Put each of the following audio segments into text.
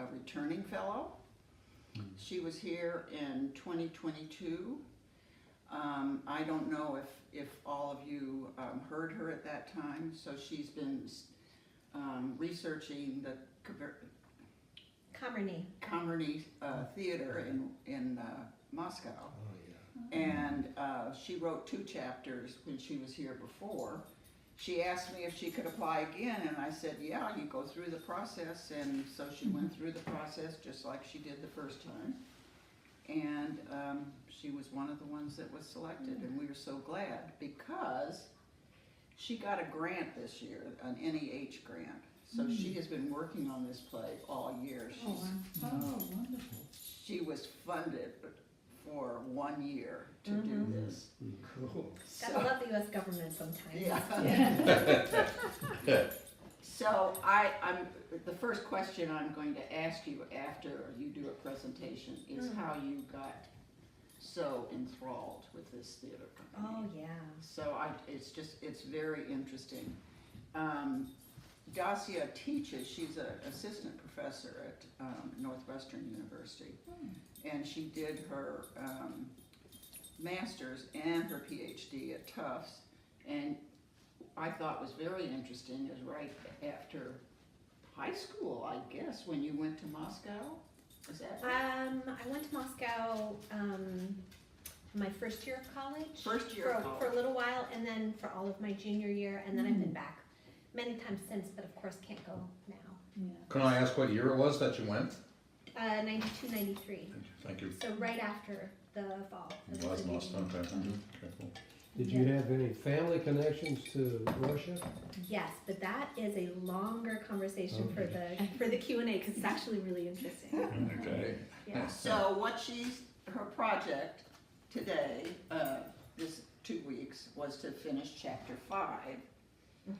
a returning fellow. She was here in 2022. I don't know if all of you heard her at that time. So she's been researching the Kamerny Theatre in Moscow. And she wrote 2 chapters when she was here before. She asked me if she could apply again, and I said, yeah, you go through the process. And so she went through the process just like she did the first time. And she was one of the ones that was selected, and we were so glad because she got a grant this year, an NEH grant. So she has been working on this play all year. Wonderful. She was funded for 1 year to do this. Cool. Gotta love the U.S. government sometimes. Yeah. So I'm the first question I'm going to ask you after you do a presentation is how you got so enthralled with this theater company. Oh yeah. So it's very interesting. Dassia teaches, she's an assistant professor at Northwestern University, and she did her master's and her PhD at Tufts, and I thought was very interesting is right after high school, I guess, when you went to Moscow. Is that right? I went to Moscow my first year of college. First year of college. For a little while, and then for all of my junior year, and then I've been back many times since, but of course can't go now. Yeah. Can I ask what year it was that you went? 92, 93. Thank you. So right after the fall. It was Moscow. Okay. Okay, cool. Did you have any family connections to Russia? Yes, but that is a longer conversation for the Q&A because it's actually really interesting. Okay. Yeah. So her project today, this 2 weeks, was to finish chapter 5.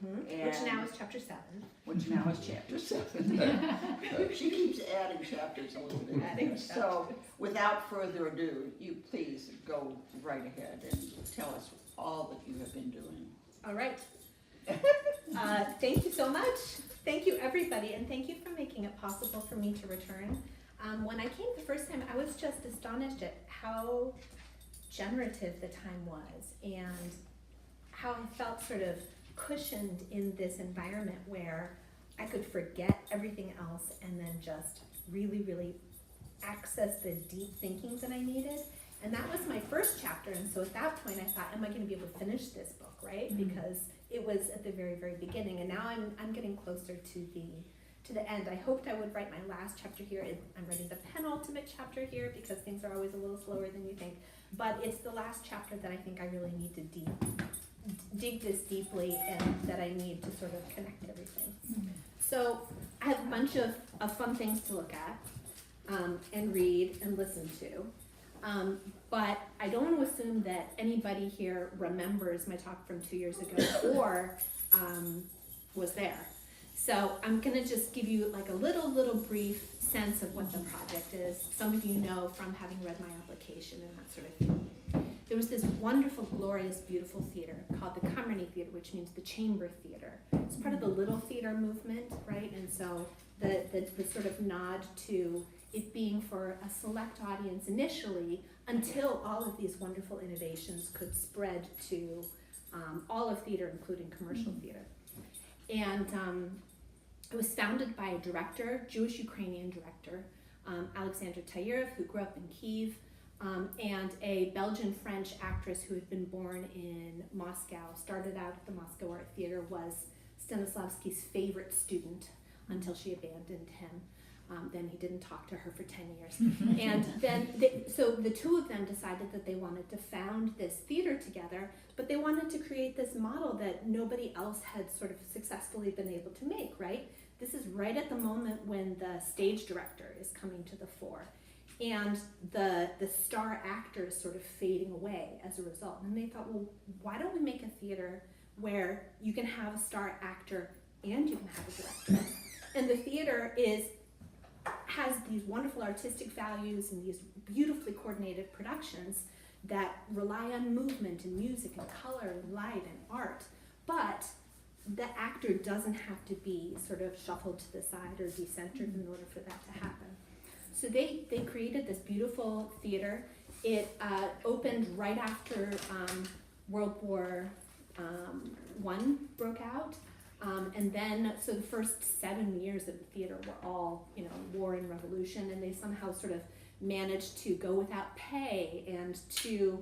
Which now is chapter 7. Which now is chapter 7. She keeps adding chapters a little bit. So, without further ado, you please go right ahead and tell us all that you have been doing. All right. Thank you so much. Thank you, everybody, and thank you for making it possible for me to return. When I came the first time, I was just astonished at how generative the time was and how I felt sort of cushioned in this environment where I could forget everything else and then just really, really access the deep thinking that I needed. And that was my first chapter, and so at that point I thought, am I going to be able to finish this book, right? Because it was at the very, very beginning, and now I'm getting closer to the end. I hoped I would write my last chapter here. I'm writing the penultimate chapter here because things are always a little slower than you think. But it's the last chapter that I think I really need to dig this deeply, and that I need to sort of connect everything. So I have a bunch of fun things to look at and read and listen to. But I don't want to assume that anybody here remembers my talk from 2 years ago or was there. So I'm going to just give you like a little brief sense of what the project is. Some of you know from having read my application and that sort of thing. There was this wonderful, glorious, beautiful theater called the Kamerny Theatre, which means the chamber theater. It's part of the little theater movement, right? And so the sort of nod to it being for a select audience initially, until all of these wonderful innovations could spread to all of theater, including commercial theater. And it was founded by a director, Jewish-Ukrainian director, Alexandra Tayerev, who grew up in Kyiv, and a Belgian-French actress who had been born in Moscow, started out at the Moscow Art Theater, was Stanislavski's favorite student until she abandoned him. Then he didn't talk to her for 10 years. And then, so the two of them decided that they wanted to found this theater together, but they wanted to create this model that nobody else had sort of successfully been able to make, right? This is right at the moment when the stage director is coming to the fore. And the star actor is sort of fading away as a result. And they thought, well, why don't we make a theater where you can have a star actor and you can have a director? And the theater has these wonderful artistic values and these beautifully coordinated productions that rely on movement and music and color and light and art, but the actor doesn't have to be sort of shuffled to the side or decentered in order for that to happen. So they created this beautiful theater. It opened right after World War I broke out. And then, so the first 7 years of the theater were all, war and revolution, and they somehow sort of managed to go without pay and to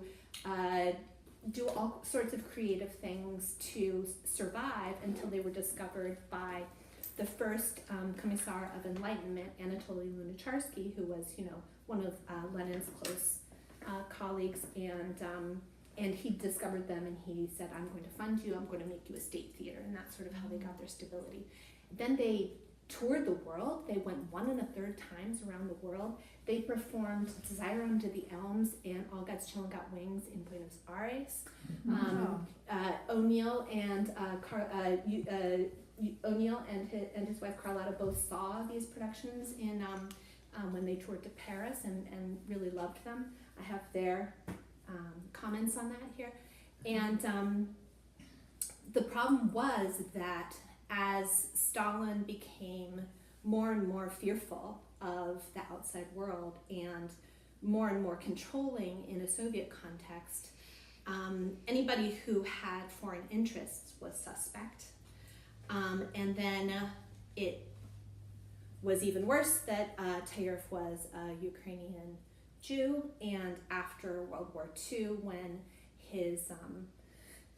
do all sorts of creative things to survive until they were discovered by the first Commissar of Enlightenment, Anatoly Lunacharsky, who was, one of Lenin's close colleagues, and he discovered them, and he said, I'm going to fund you, I'm going to make you a state theater, and that's sort of how they got their stability. Then they toured the world. They went 1 1/3 times around the world. They performed Desire Under the Elms and All God's Children Got Wings in Buenos Aires. O'Neill and O'Neill and his wife Carlotta both saw these productions in when they toured to Paris and really loved them. I have their comments on that here. And the problem was that as Stalin became more and more fearful of the outside world and more controlling in a Soviet context, anybody who had foreign interests was suspect. And then it was even worse that Tayev was a Ukrainian Jew, and after World War II, when his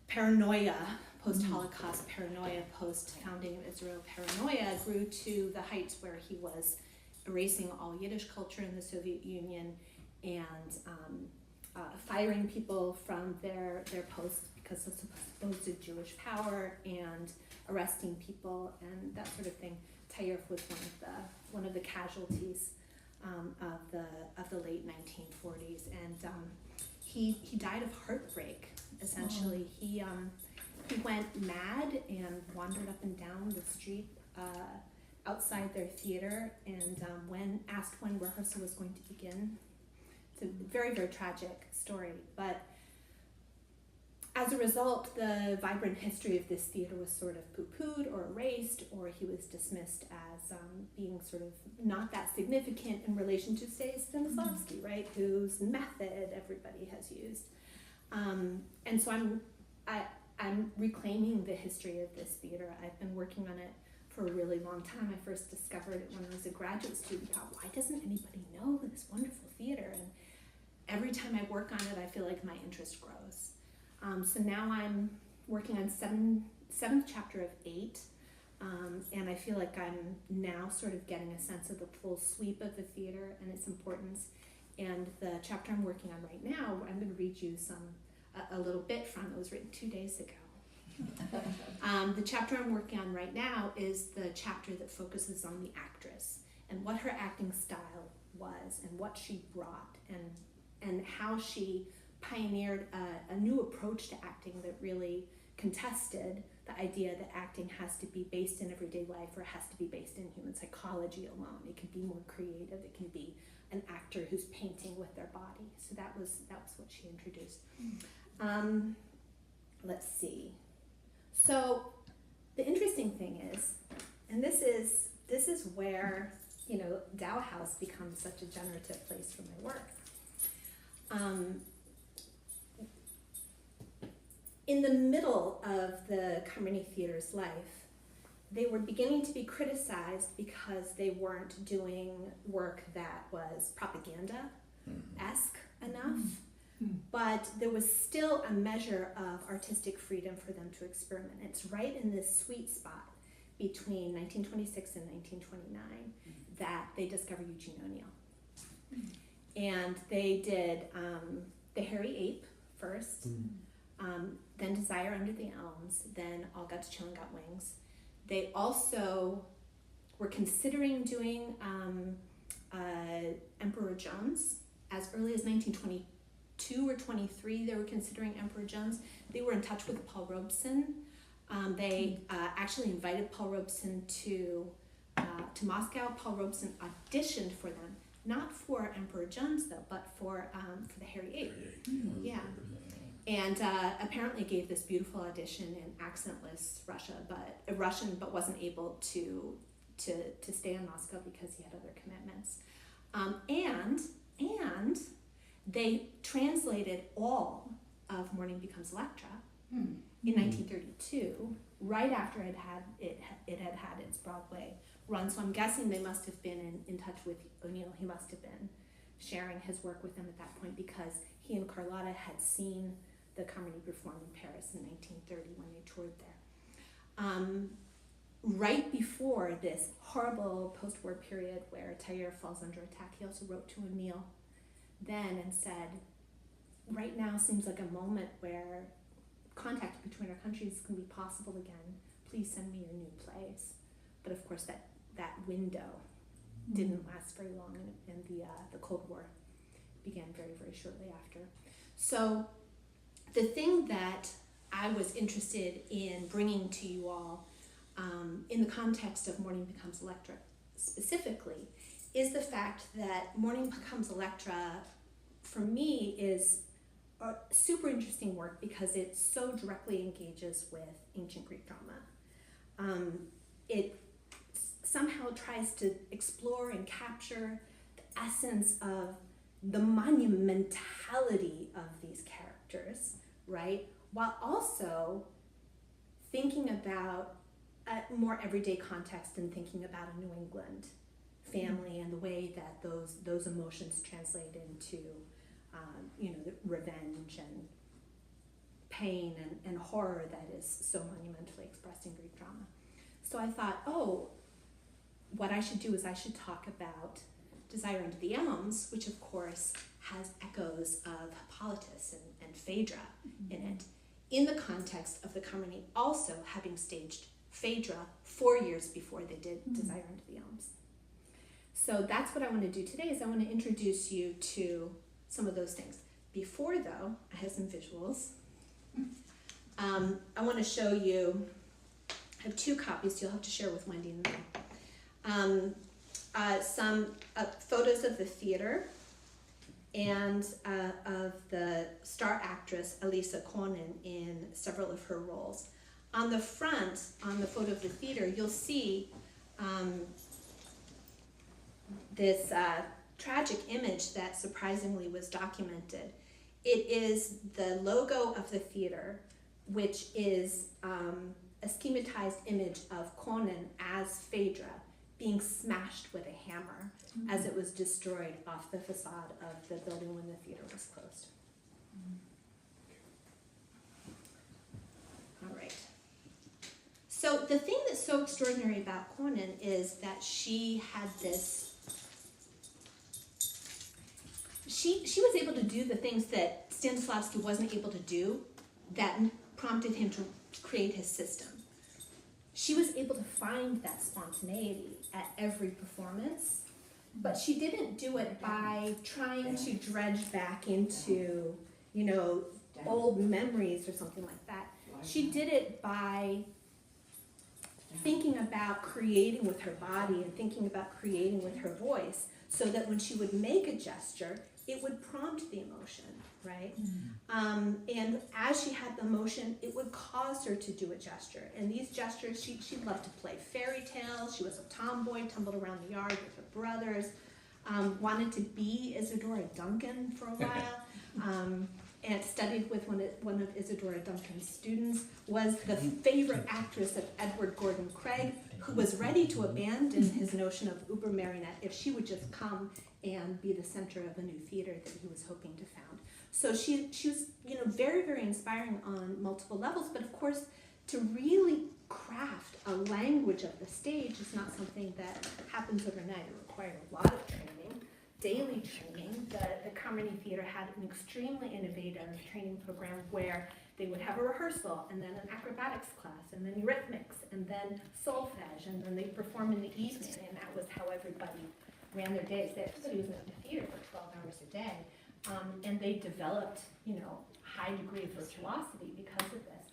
paranoia, post-Holocaust paranoia, post-founding of Israel paranoia grew to the heights where he was erasing all Yiddish culture in the Soviet Union and firing people from their posts because of supposed Jewish power and arresting people and that sort of thing. Tayev was one of the casualties of the late 1940s, and he died of heartbreak. Essentially, he went mad and wandered up and down the street outside their theater, and when asked when rehearsal was going to begin. It's a very, very tragic story, but as a result, the vibrant history of this theater was sort of poo-pooed or erased, or he was dismissed as being sort of not that significant in relation to, say, Stanislavski, right, whose method everybody has used. And so I'm reclaiming the history of this theater. I've been working on it for a really long time. I first discovered it when I was a graduate student. I thought, why doesn't anybody know this wonderful theater? And every time I work on it, I feel like my interest grows. So now I'm working on seventh chapter of 8, and I feel like I'm now sort of getting a sense of the full sweep of the theater and its importance. And the chapter I'm working on right now, I'm going to read you a little bit from. It was written 2 days ago. The chapter I'm working on right now is the chapter that focuses on the actress and what her acting style was and what she brought and how she pioneered a new approach to acting that really contested the idea that acting has to be based in everyday life or has to be based in human psychology alone. It can be more creative. It can be an actor who's painting with their body. So that was what she introduced. Let's see. So the interesting thing is, and this is where Tao House becomes such a generative place for my work. In the middle of the Kamerny Theater's life, they were beginning to be criticized because they weren't doing work that was propaganda-esque enough, but there was still a measure of artistic freedom for them to experiment. It's right in this sweet spot between 1926 and 1929 that they discovered Eugene O'Neill. And they did The Hairy Ape first, then Desire Under the Elms, then All God's Children Got Wings. They also were considering doing Emperor Jones as early as 1922 or 23. They were considering Emperor Jones. They were in touch with Paul Robeson. They actually invited Paul Robeson to Moscow. Paul Robeson auditioned for them, not for Emperor Jones though, but for The Hairy Ape. Yeah. and apparently gave this beautiful audition in accentless Russian, but wasn't able to stay in Moscow because he had other commitments. And they translated all of Morning Becomes Electra in 1932, right after it had had its Broadway run. So I'm guessing they must have been in touch with O'Neill. He must have been sharing his work with them at that point, because he and Carlotta had seen the Kamerny perform in Paris in 1930 when they toured there. Right before this horrible post-war period where Taylor falls under attack, he also wrote to O'Neill then and said, right now seems like a moment where contact between our countries can be possible again. Please send me your new plays. But of course that window didn't last very long, and the Cold War began very, very shortly after. So the thing that I was interested in bringing to you all in the context of Morning Becomes Electra specifically is the fact that Morning Becomes Electra, for me, is a super interesting work because it so directly engages with ancient Greek drama. It somehow tries to explore and capture the essence of the monumentality of these characters, right? While also thinking about a more everyday context and thinking about a New England family and the way that those emotions translate into, the revenge and pain and horror that is so monumentally expressed in Greek drama. So I thought, what I should do is I should talk about Desire Under the Elms, which of course has echoes of Hippolytus and Phaedra in it, in the context of the Kamerny also having staged Phaedra 4 years before they did Desire Under the Elms. So that's what I want to do today, is I want to introduce you to some of those things. Before though, I have some visuals. I want to show you, I have 2 copies, you'll have to share with Wendy and me. Some photos of the theater and of the star actress Elisa Konin in several of her roles. On the front, on the photo of the theater, you'll see this tragic image that surprisingly was documented. It is the logo of the theater, which is a schematized image of Konin as Phaedra being smashed with a hammer as it was destroyed off the facade of the building when the theater was closed. All right. So the thing that's so extraordinary about Konin is that she had this, she was able to do the things that Stanislavski wasn't able to do that prompted him to create his system. She was able to find that spontaneity at every performance, but she didn't do it by trying to dredge back into, old memories or something like that. She did it by thinking about creating with her body and thinking about creating with her voice, so that when she would make a gesture, it would prompt the emotion, right? And as she had the emotion, it would cause her to do a gesture. And these gestures, she loved to play fairy tales. She was a tomboy, tumbled around the yard with her brothers, wanted to be Isadora Duncan for a while, and studied with one of Isadora Duncan's students, was the favorite actress of Edward Gordon Craig, who was ready to abandon his notion of uber marionette if she would just come and be the center of a new theater that he was hoping to found. So she was, very, very inspiring on multiple levels, but of course, to really craft a language of the stage is not something that happens overnight. It required a lot of training, daily training. The Kamerny Theatre had an extremely innovative training program where they would have a rehearsal, and then an acrobatics class, and then rhythmics, and then solfege, and then they'd perform in the evening, and that was how everybody ran their days. Everybody was in the theater for 12 hours a day, and they developed, high degree of virtuosity because of this.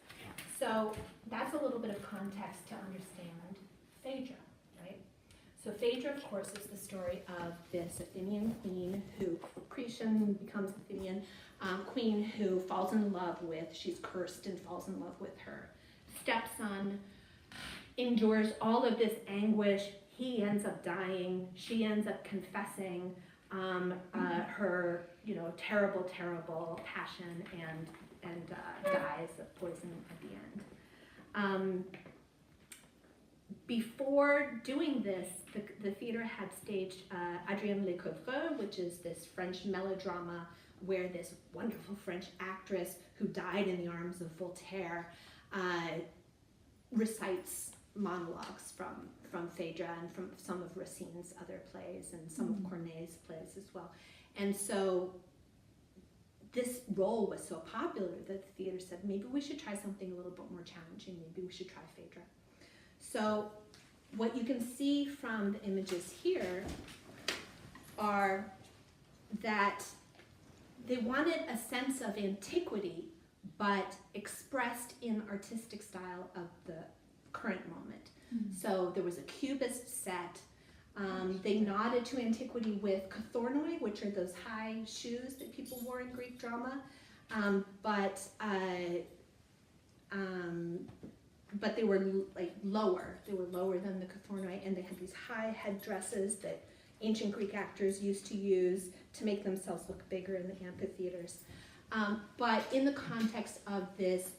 So that's a little bit of context to understand Phaedra, right? So Phaedra, of course, is the story of this Athenian queen who, Cretan becomes Athenian queen who falls in love with, she's cursed and falls in love with her stepson, endures all of this anguish. He ends up dying. She ends up confessing her, terrible, terrible passion and dies of poison at the end. Before doing this, the theater had staged Adrienne Lecouvreur, which is this French melodrama where this wonderful French actress who died in the arms of Voltaire recites monologues from Phaedra and from some of Racine's other plays and some of Corneille's plays as well. And so this role was so popular that the theater said, maybe we should try something a little bit more challenging. Maybe we should try Phaedra. So what you can see from the images here are that they wanted a sense of antiquity, but expressed in artistic style of the current moment. So there was a cubist set. They nodded to antiquity with kothornoi, which are those high shoes that people wore in Greek drama, but they were lower. They were lower than the kothornoi, and they had these high headdresses that ancient Greek actors used to use to make themselves look bigger in the amphitheaters. But in the context of this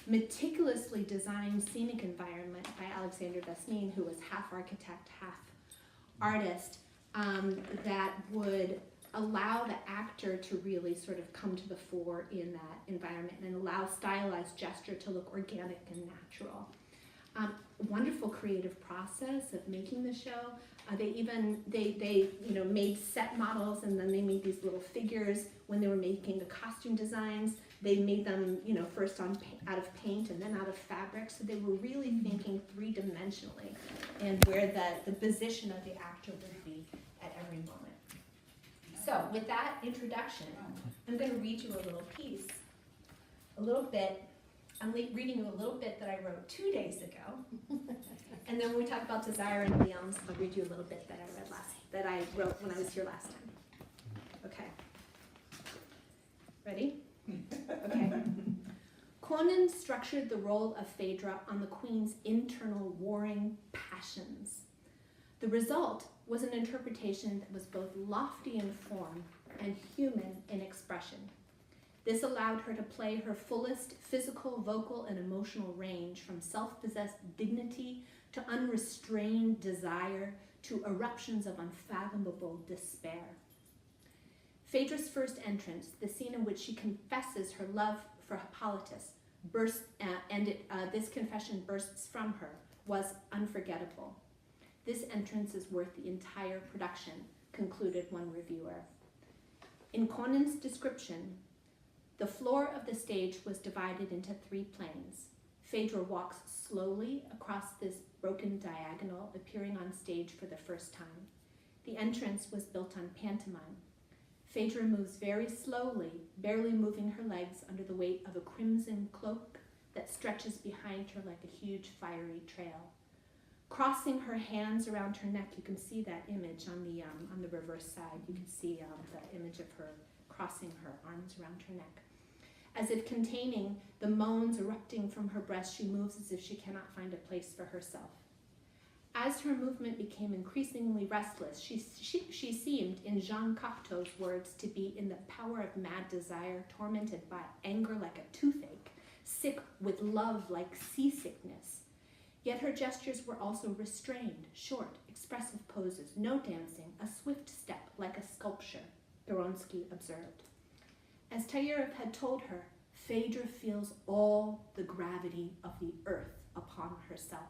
meticulously designed scenic environment by Alexander Vesnine, who was half architect, half artist, that would allow the actor to really sort of come to the fore in that environment and allow stylized gesture to look organic and natural. Wonderful creative process of making the show. They made set models, and then they made these little figures when they were making the costume designs. They made them, first out of paint and then out of fabric. So they were really thinking three-dimensionally and where the position of the actor would be at every moment. So with that introduction, I'm going to read you a little piece, I'm reading you a little bit that I wrote 2 days ago. And then when we talk about desire and lions, I'll read you a little bit that I wrote when I was here last time. Okay. Ready? Okay. Conan structured the role of Phaedra on the queen's internal warring passions. The result was an interpretation that was both lofty in form and human in expression. This allowed her to play her fullest physical, vocal, and emotional range, from self-possessed dignity to unrestrained desire to eruptions of unfathomable despair. Phaedra's first entrance, the scene in which she confesses her love for Hippolytus, this confession bursts from her, was unforgettable. This entrance is worth the entire production, concluded one reviewer. In Conan's description, the floor of the stage was divided into 3 planes. Phaedra walks slowly across this broken diagonal, appearing on stage for the first time. The entrance was built on pantomime. Phaedra moves very slowly, barely moving her legs under the weight of a crimson cloak that stretches behind her like a huge fiery trail. Crossing her hands around her neck, you can see that image on the reverse side. You can see the image of her crossing her arms around her neck. As if containing the moans erupting from her breast, she moves as if she cannot find a place for herself. As her movement became increasingly restless, she seemed, in Jean Cocteau's words, to be in the power of mad desire, tormented by anger like a toothache, sick with love like seasickness. Yet her gestures were also restrained, short, expressive poses, no dancing, a swift step like a sculpture, Doronsky observed. As Tayerev had told her, Phaedra feels all the gravity of the earth upon herself.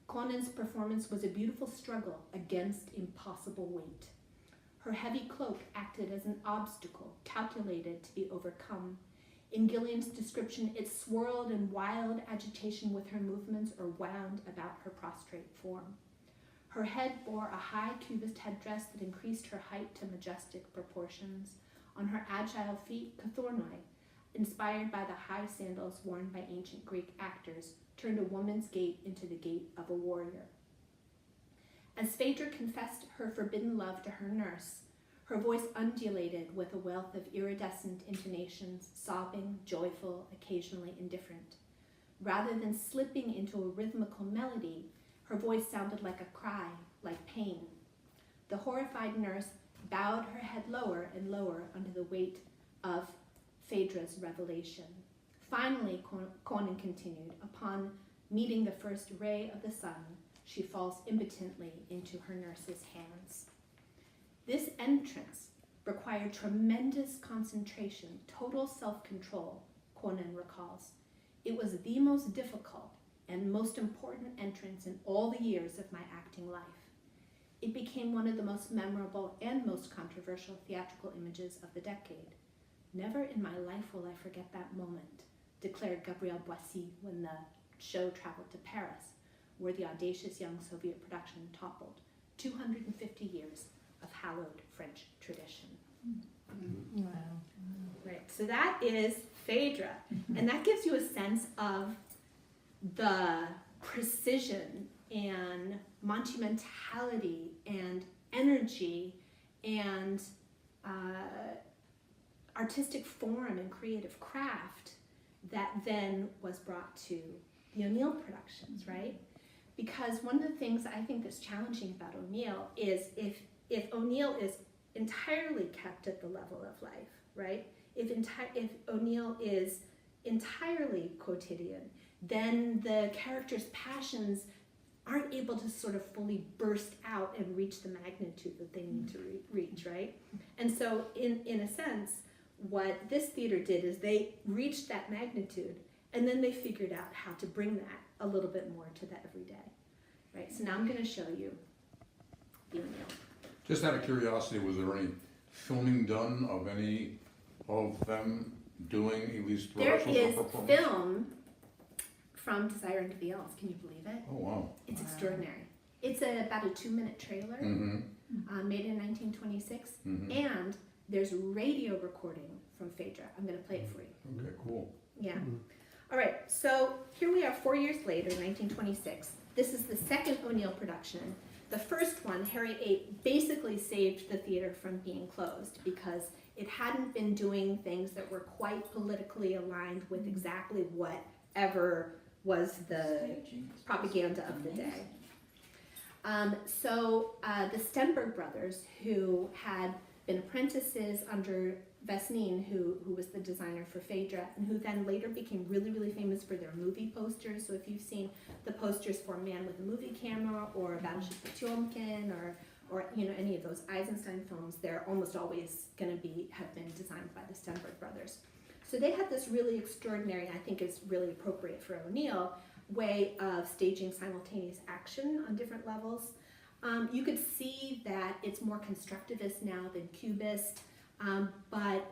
Conan's performance was a beautiful struggle against impossible weight. Her heavy cloak acted as an obstacle calculated to be overcome. In Gillian's description, it swirled in wild agitation with her movements or wound about her prostrate form. Her head bore a high cubist headdress that increased her height to majestic proportions. On her agile feet, kothornoi, inspired by the high sandals worn by ancient Greek actors, turned a woman's gait into the gait of a warrior. As Phaedra confessed her forbidden love to her nurse, her voice undulated with a wealth of iridescent intonations, sobbing, joyful, occasionally indifferent. Rather than slipping into a rhythmical melody, her voice sounded like a cry, like pain. The horrified nurse bowed her head lower and lower under the weight of Phaedra's revelation. Finally, Conan continued, upon meeting the first ray of the sun, she falls impotently into her nurse's hands. This entrance required tremendous concentration, total self-control, Conan recalls. It was the most difficult and most important entrance in all the years of my acting life. It became one of the most memorable and most controversial theatrical images of the decade. Never in my life will I forget that moment, declared Gabrielle Boissy when the show traveled to Paris, where the audacious young Soviet production toppled 250 years of hallowed French tradition. Wow. Right, so that is Phaedra, and that gives you a sense of the precision and monumentality and energy and artistic form and creative craft that then was brought to the O'Neill productions, right? Because one of the things I think that's challenging about O'Neill is if O'Neill is entirely kept at the level of life, right? If O'Neill is entirely quotidian, then the characters' passions aren't able to sort of fully burst out and reach the magnitude that they need to reach, right? And so in a sense, what this theater did is they reached that magnitude and then they figured out how to bring that a little bit more to the everyday, right? So now I'm going to show you the O'Neill. Just out of curiosity, was there any filming done of any of them doing at least There rehearsals is or performances? film from Desiring to Be Else. Can you believe it? Oh, wow. It's Wow. extraordinary. It's about a 2-minute trailer Mm-hmm. made in 1926, Mm-hmm. and there's radio recording from Phaedra. I'm going to play it for you. Okay, cool. Yeah. Mhm. All right, so here we are 4 years later, 1926. This is the second O'Neill production. The first one, Harry VIII, basically saved the theater from being closed because it hadn't been doing things that were quite politically aligned with exactly whatever was the Staging is propaganda of the day. amazing. So the Stenberg brothers, who had been apprentices under Vesnine, who was the designer for Phaedra, and who then later became really, really famous for their movie posters. So if you've seen the posters for Man with a Movie Camera or Battleship Potemkin or any of those Eisenstein films, they're almost always going to have been designed by the Stenberg brothers. So they had this really extraordinary, I think is really appropriate for O'Neill, way of staging simultaneous action on different levels. You could see that it's more constructivist now than cubist, but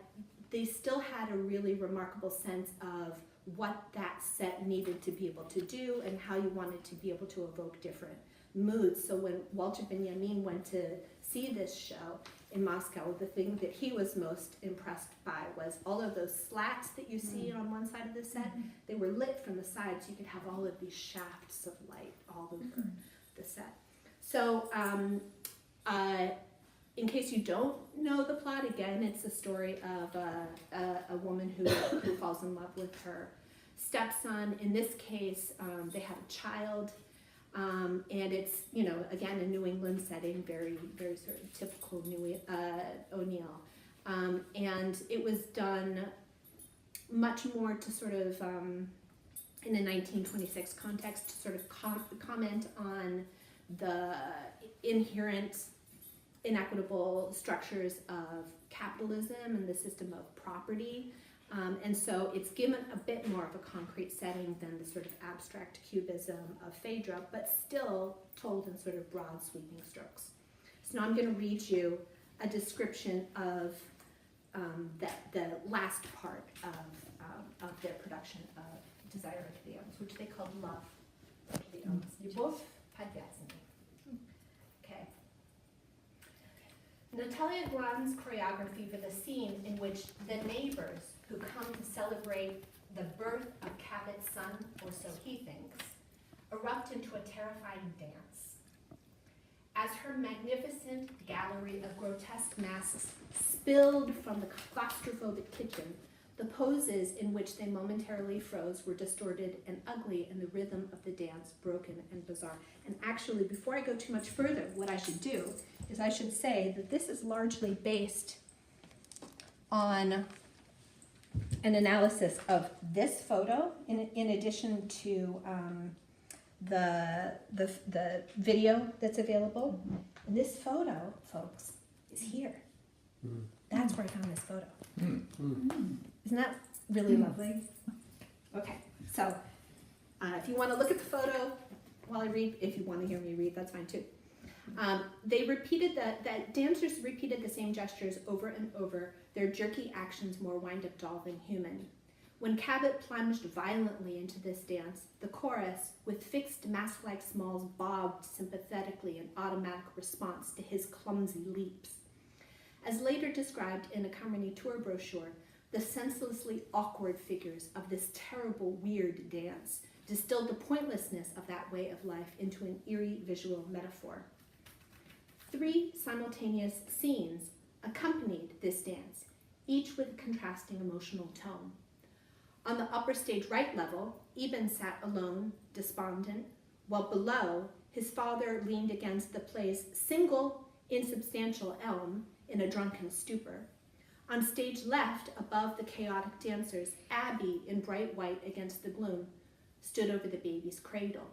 they still had a really remarkable sense of what that set needed to be able to do and how you wanted to be able to evoke different moods. So when Walter Benjamin went to see this show in Moscow, the thing that he was most impressed by was all of those slats that you see on one side of the set. They were lit from the side, so you could have all of these shafts of light all over the set. So in case you don't know the plot, again, it's a story of a woman who falls in love with her stepson. In this case, they have a child, and it's, again, a New England setting, very, very sort of typical O'Neill. And it was done much more to sort of, in a 1926 context, to sort of comment on the inherent inequitable structures of capitalism and the system of property. And so it's given a bit more of a concrete setting than the sort of abstract cubism of Phaedra, but still told in sort of broad sweeping strokes. So now I'm going to read you a description of the last part of their production of Desire of the Elms, which they called Love of the Elms. Любовь подвязана. Okay. Natalia Glan's choreography for the scene in which the neighbors who come to celebrate the birth of Cabot's son, or so he thinks, erupt into a terrifying dance. as her magnificent gallery of grotesque masks spilled from the claustrophobic kitchen, the poses in which they momentarily froze were distorted and ugly, and the rhythm of the dance broken and bizarre. And actually, before I go too much further, what I should do is I should say that this is largely based on an analysis of this photo, in addition to the video that's available. And this photo, folks, is here. That's where I found this photo. Isn't that really lovely? Okay, so if you want to look at the photo while I read, if you want to hear me read, that's fine too. They repeated that dancers repeated the same gestures over and over, their jerky actions more wind-up doll than human. When Cabot plunged violently into this dance, the chorus, with fixed mask-like smiles, bobbed sympathetically in automatic response to his clumsy leaps. As later described in a Kamerny tour brochure, the senselessly awkward figures of this terrible, weird dance distilled the pointlessness of that way of life into an eerie visual metaphor. 3 simultaneous scenes accompanied this dance, each with a contrasting emotional tone. On the upper stage right level, Eben sat alone, despondent, while below, his father leaned against the play's single, insubstantial elm in a drunken stupor. On stage left, above the chaotic dancers, Abby, in bright white against the gloom, stood over the baby's cradle,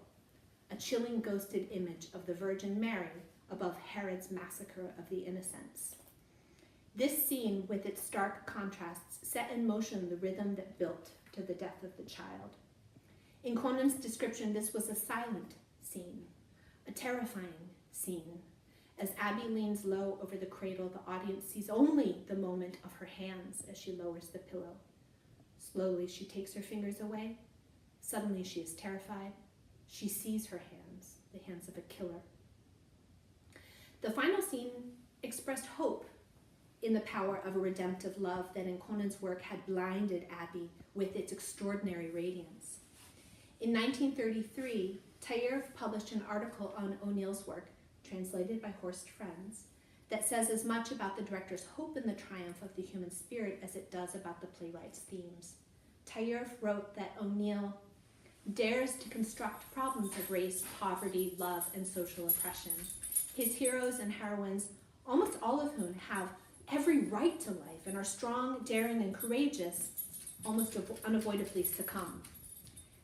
a chilling ghosted image of the Virgin Mary above Herod's massacre of the innocents. This scene, with its stark contrasts, set in motion the rhythm that built to the death of the child. In Conan's description, this was a silent scene, a terrifying scene. As Abby leans low over the cradle, the audience sees only the moment of her hands as she lowers the pillow. Slowly, she takes her fingers away. Suddenly, she is terrified. She sees her hands, the hands of a killer. The final scene expressed hope in the power of a redemptive love that in Conan's work had blinded Abby with its extraordinary radiance. In 1933, Tayev published an article on O'Neill's work, translated by Horst Friends, that says as much about the director's hope in the triumph of the human spirit as it does about the playwright's themes. Tayev wrote that O'Neill dares to construct problems of race, poverty, love, and social oppression. His heroes and heroines, almost all of whom have every right to life and are strong, daring, and courageous, almost unavoidably succumb.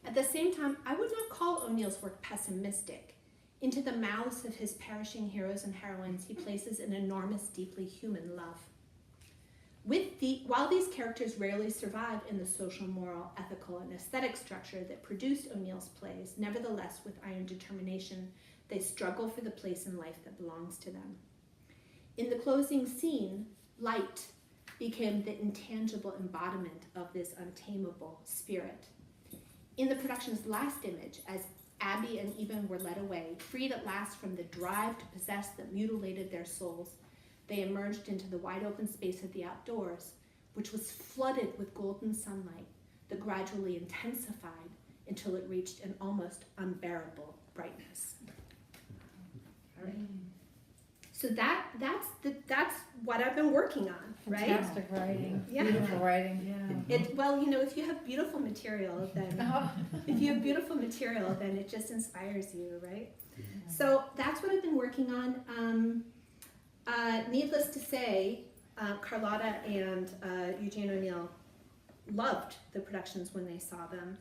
At the same time, I would not call O'Neill's work pessimistic. Into the mouths of his perishing heroes and heroines, he places an enormous, deeply human love. While these characters rarely survive in the social, moral, ethical, and aesthetic structure that produced O'Neill's plays, nevertheless, with iron determination, they struggle for the place in life that belongs to them. In the closing scene, light became the intangible embodiment of this untamable spirit. In the production's last image, as Abby and Eben were led away, freed at last from the drive to possess that mutilated their souls, they emerged into the wide open space of the outdoors, which was flooded with golden sunlight that gradually intensified until it reached an almost unbearable brightness. All right. So that's what I've been working on, right? Fantastic writing. Yeah. Beautiful writing. Yeah. Well, if you have beautiful material, then it just inspires you, right? So that's what I've been working on. Needless to say, Carlotta and Eugene O'Neill loved the productions when they saw them.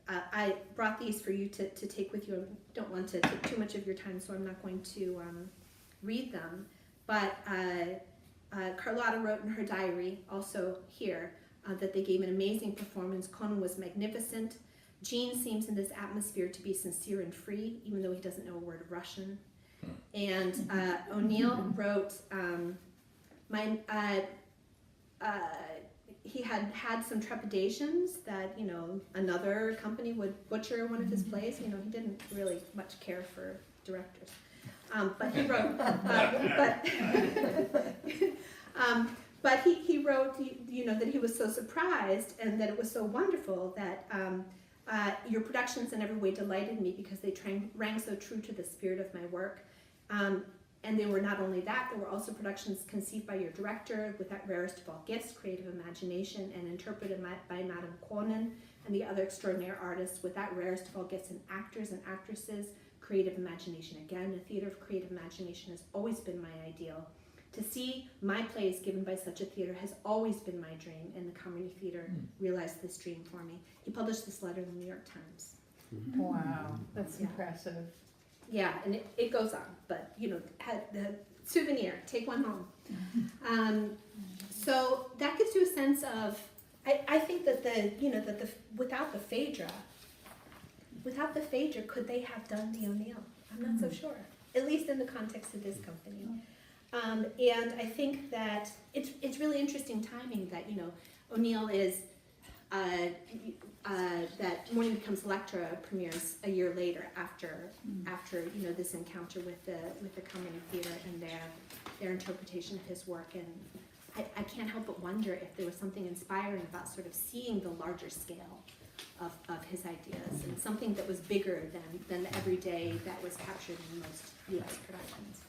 I brought these for you to take with you. I don't want to take too much of your time, so I'm not going to read them. But Carlotta wrote in her diary, also here, that they gave an amazing performance. Conan was magnificent. Gene seems in this atmosphere to be sincere and free, even though he doesn't know a word of Russian. And O'Neill wrote, he had some trepidations that, another company would butcher one of his plays. He didn't really much care for directors. But he wrote, but he wrote, that he was so surprised and that it was so wonderful that your productions in every way delighted me because they rang so true to the spirit of my work. And they were not only that, there were also productions conceived by your director with that rarest of all gifts, creative imagination, and interpreted by Madame Konen and the other extraordinary artists with that rarest of all gifts, and actors and actresses, creative imagination. Again, a theater of creative imagination has always been my ideal. To see my plays given by such a theater has always been my dream, and the Kamerny Theatre realized this dream for me. He published this letter in the New York Times. Wow, that's Yeah. impressive. Yeah, and it goes on, but you know, the souvenir, take one home. So that gives you a sense of, I think that without the Phaedra, could they have done the O'Neill? I'm not so sure, at least in the context of this company. And I think that it's really interesting timing that, you know, O'Neill is, that Morning Becomes Electra premieres a year later after you know, this encounter with the Kamerny Theatre and their interpretation of his work. And I can't help but wonder if there was something inspiring about sort of seeing the larger scale of his ideas, and something that was bigger than the everyday that was captured in most U.S. productions.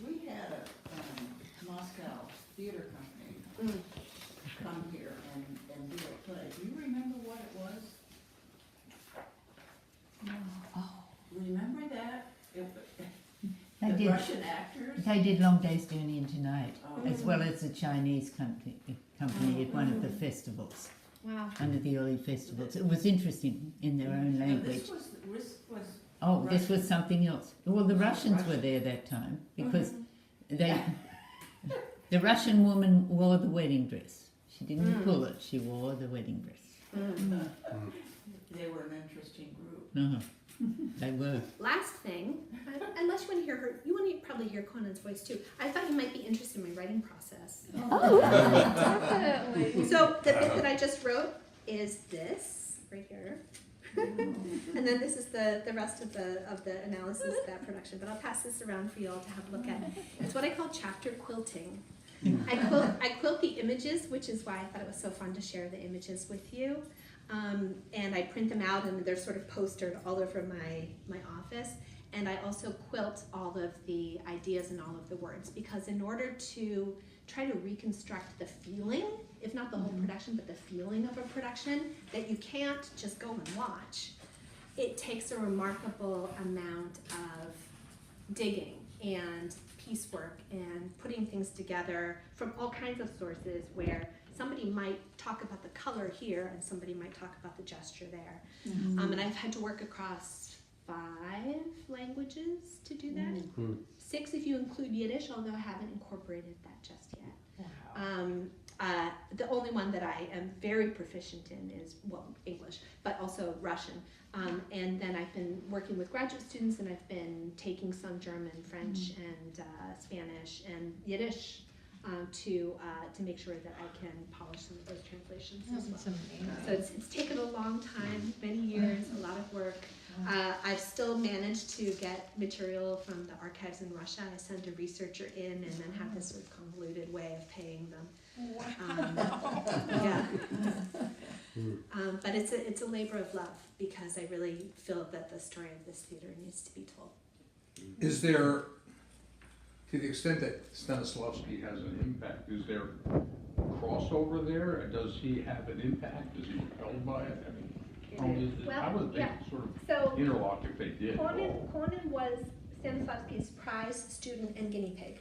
We had a Moscow theater company come here and do a play. Do you remember what it was? No. Oh, Remember that? they The did. Russian actors? They did Long Day's Journey into Night, Oh. as well as the Chinese company at one of the festivals, Wow. one of the early festivals. It was interesting in their own Now, language. this was Oh, this was Russian. something else. Well, the Russians were Russian. there that time because the Russian woman wore the wedding dress. She didn't pull it. She wore the wedding dress. They were an interesting group. Uh-huh. They were. Last thing, unless you want to hear her, you want to probably hear Conan's voice too. I thought you might be interested in my writing process. Oh, definitely. So the bit that I just wrote is this right here, and then this is the rest of the analysis of that production. But I'll pass this around for you all to have a look at. It's what I call chapter quilting. I quilt the images, which is why I thought it was so fun to share the images with you. And I print them out, and they're sort of postered all over my office. And I also quilt all of the ideas and all of the words, because in order to try to reconstruct the feeling, if not the whole production, but the feeling of a production that you can't just go and watch, it takes a remarkable amount of digging and piecework and putting things together from all kinds of sources, where somebody might talk about the color here and somebody might talk about the gesture there. And I've had to work across 5 languages to do that. 6 if you include Yiddish, although I haven't incorporated that just yet. Wow. The only one that I am very proficient in is, well, English, but also Russian. And then I've been working with graduate students, and I've been taking some German, French, and Spanish, and Yiddish to make sure that I can polish some of those translations as well. So it's taken a long time, many years, a lot of work. I've still managed to get material from the archives in Russia. I send a researcher in and then have this sort of convoluted way of paying them. Yeah. But it's a labor of love, because I really feel that the story of this theater needs to be told. Is there, to the extent that Stanislavski has an impact, is there crossover there? And does he have an impact? Is he repelled by it? I mean, how would they sort of So interlock if they did? Konen was Stanislavski's prize student and guinea pig.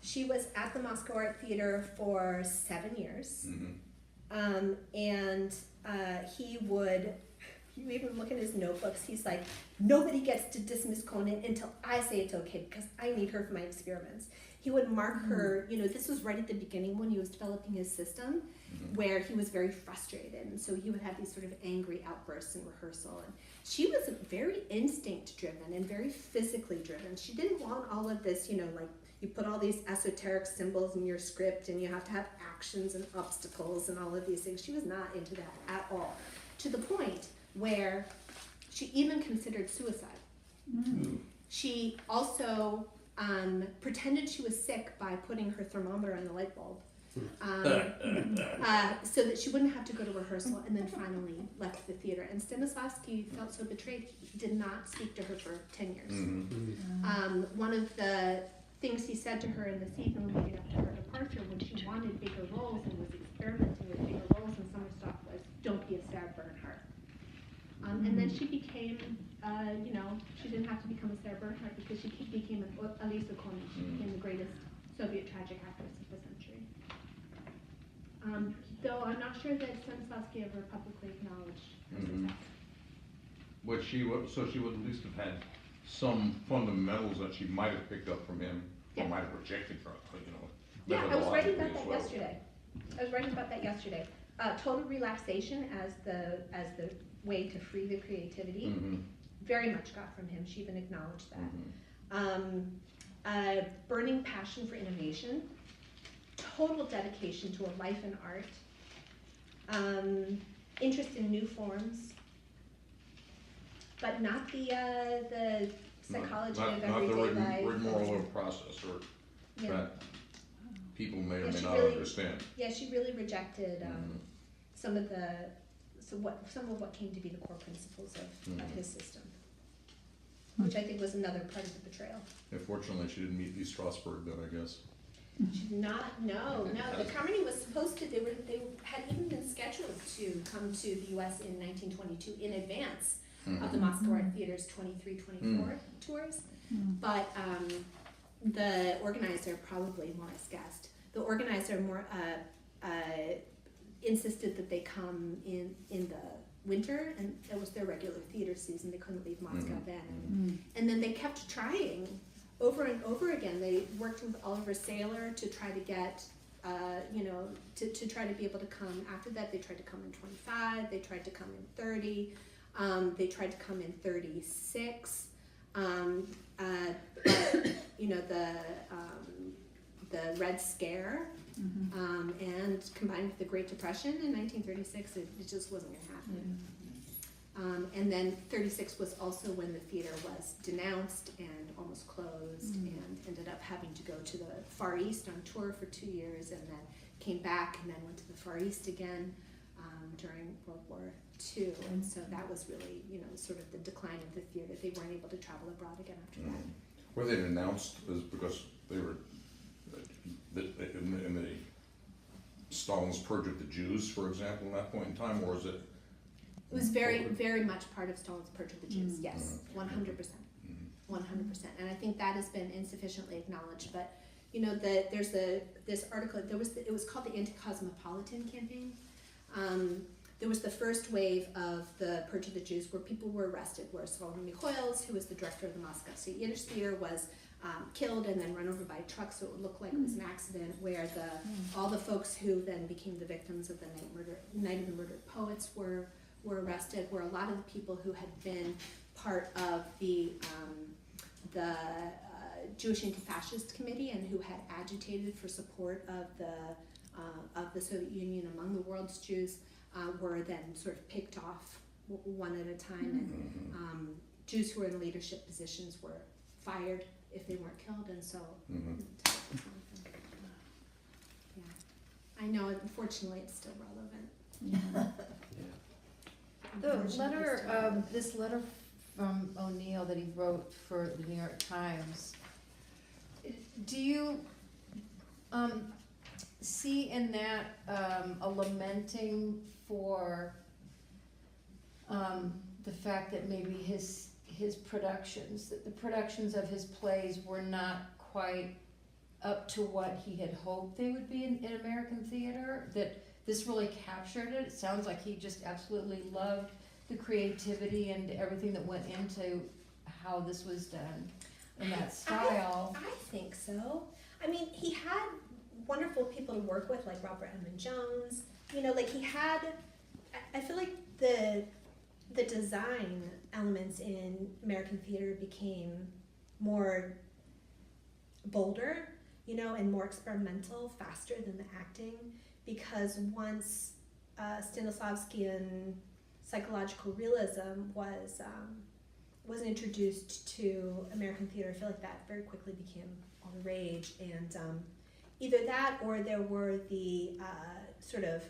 She was at the Moscow Art Theater for 7 years. And he would, you even look at his notebooks, he's like, nobody gets to dismiss Konen until I say it's okay, because I need her for my experiments. He would mark her, you know, this was right at the beginning when he was developing his system, where he was very frustrated, and so he would have these sort of angry outbursts in rehearsal. And she was very instinct driven and very physically driven. She didn't want all of this, you know, like you put all these esoteric symbols in your script and you have to have actions and obstacles and all of these things. She was not into that at all, to the point where she even considered suicide. She also pretended she was sick by putting her thermometer on the light bulb so that she wouldn't have to go to rehearsal, and then finally left the theater. And Stanislavski felt so betrayed, he did not speak to her for 10 years. One of the things he said to her in the season leading up to her departure when she wanted bigger roles and was experimenting with bigger roles in summer stock was, don't be a Sarah Bernhardt. And then she became, she didn't have to become a Sarah Bernhardt because she became an Alisa Konin. She became the greatest Soviet tragic actress of the century. Though I'm not sure that Stanislavski ever publicly acknowledged her success. But she would at least have had some fundamentals that she might have picked up from him, or might have rejected from, Yeah, I was writing about that yesterday. Total relaxation as the way to free the creativity, very much got from him. She even acknowledged that. Burning passion for innovation, total dedication to a life in art, interest in new forms, but not the psychology of everyday life. Not the rigmarole process or that people may or may not understand. Yeah, she really rejected some of what came to be the core principles of his system, which I think was another part of the betrayal. Unfortunately, she didn't meet Lee Strasberg then, I guess. She did not. No. The Kamerny was supposed to. They had even been scheduled to come to the U.S. in 1922 in advance of the Moscow Art Theater's 23-24 tours, but the organizer, probably Morris guessed, the organizer insisted that they come in the winter, and that was their regular theater season. They couldn't leave Moscow then, and then they kept trying over and over again. They worked with Oliver Saylor to try to get, to try to be able to come. After that, they tried to come in 25. They tried to come in 30. They tried to come in 36. The Red Scare, and combined with the Great Depression in 1936, it just wasn't going to happen. And then 36 was also when the theater was denounced and almost closed, and ended up having to go to the Far East on tour for 2 years, and then came back and then went to the Far East again during World War II. And so that was really, sort of the decline of the theater. They weren't able to travel abroad again after that. Were they denounced as because they were in the Stalin's purge of the Jews, for example, at that point in time, or is it? It was very, very much part of Stalin's purge of the Jews. Yes, 100%, 100%. And I think that has been insufficiently acknowledged. But there's this article. It was called the Anti-Cosmopolitan Campaign. There was the first wave of the purge of the Jews where people were arrested. Where Salon Michoels, who was the director of the Moscow State Yiddish Theater, was killed and then run over by a truck, so it would look like it was an accident. Where all the folks who then became the victims of the Night of the Murdered Poets were arrested. Where a lot of the people who had been part of the Jewish Anti-Fascist Committee and who had agitated for support of the Soviet Union among the world's Jews were then sort of picked off one at a time, and Jews who were in leadership positions were fired if they weren't killed, and so I know, unfortunately it's still relevant. The letter, this letter from O'Neill that he wrote for the New York Times, do you see in that a lamenting for the fact that maybe his productions, that the productions of his plays were not quite up to what he had hoped they would be in American theater, that this really captured it? It sounds like he just absolutely loved the creativity and everything that went into how this was done in that style. I think so. I mean, he had wonderful people to work with, like Robert Edmund Jones. He had, I feel like the design elements in American theater became more bolder, and more experimental, faster than the acting, because once Stanislavskian psychological realism was introduced to American theater, I feel like that very quickly became all the rage, either that or there were the sort of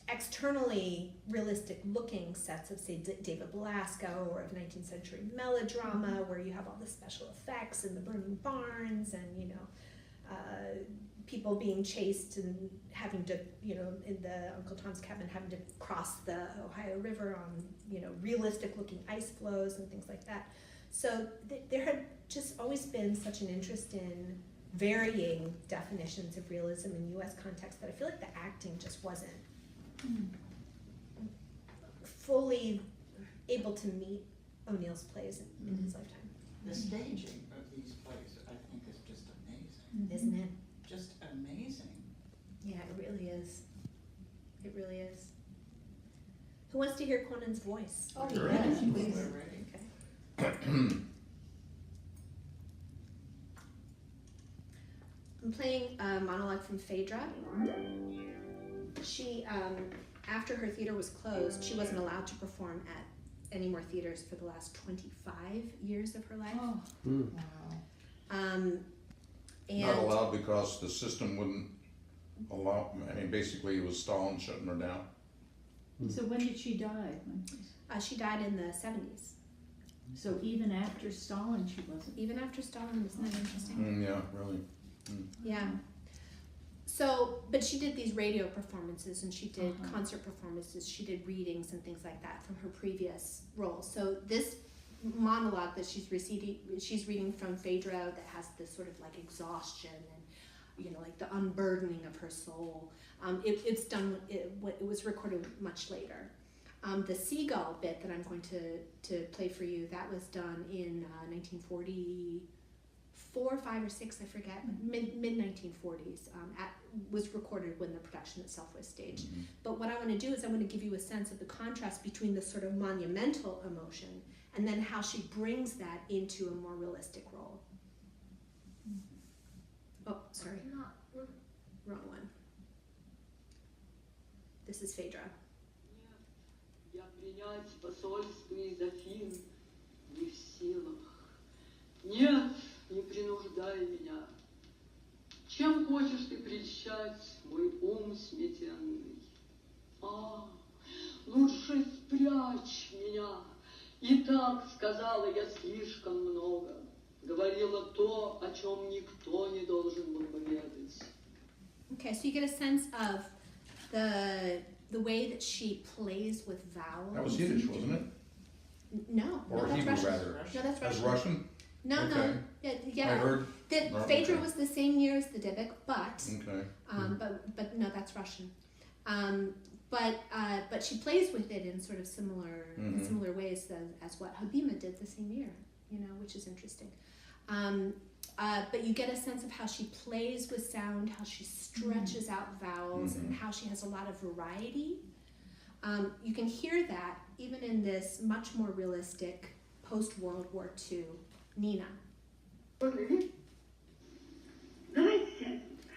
externally realistic looking sets of, say, David Belasco, or of 19th century melodrama, where you have all the special effects and the burning barns and, you know, people being chased and having to, you know, in the Uncle Tom's Cabin, having to cross the Ohio River on, you know, realistic looking ice floes and things like that. So there had just always been such an interest in varying definitions of realism in U.S. context that I feel like the acting just wasn't fully able to meet O'Neill's plays in his lifetime. The staging of these plays, I think, is just amazing. Isn't it? Just amazing. Yeah, it really is. It really is. Who wants to hear Conan's voice? Oh, We're yes, ready. please. We're ready. Okay. I'm playing a monologue from Phaedra. She, after her theater was closed, she wasn't allowed to perform at any more theaters for the last 25 years of her life. Oh, Mm. wow. And Not allowed because the system wouldn't allow, I mean, basically it was Stalin shutting her down. So when did she die? she died in the 70s. So even after Stalin, she wasn't. Even after Stalin, isn't that interesting? Yeah, really. Yeah. So, but she did these radio performances and she did Uh-huh. concert performances, she did readings and things like that from her previous roles. So this monologue that she's reading from Phaedra that has this sort of like exhaustion and, you know, like the unburdening of her soul. It was recorded much later. The seagull bit that I'm going to play for you, that was done in 1944, 5 or 6, I forget, mid 1940s. Was recorded when the production itself was staged. But what I want to do is I want to give you a sense of the contrast between this sort of monumental emotion and then how she brings that into a more realistic role. Oh, sorry, wrong one. This is Phaedra. Я принять посольство из Афин не в силах. Нет, не принуждай меня. Чем хочешь ты прельщать мой ум сметенный? Лучше спрячь меня. И так сказала я слишком много. Говорила то, о чем никто не должен был бы ведать. Okay, so you get a sense of the way that she plays with vowels. That was Yiddish, wasn't it? No, Or that's Hebrew, Russian. rather. No, that's As Russian. Russian? No, Okay. yeah. I heard. That Oh, Phaedra okay. was the same year as the Dybbuk, but Okay. but no, that's Russian. But she plays with it in sort of similar ways as what Habima did the same year, you know, which is interesting. But you get a sense of how she plays with sound, how she stretches out vowels, and how she has a lot of variety. You can hear that even in this much more realistic post-World War II Nina.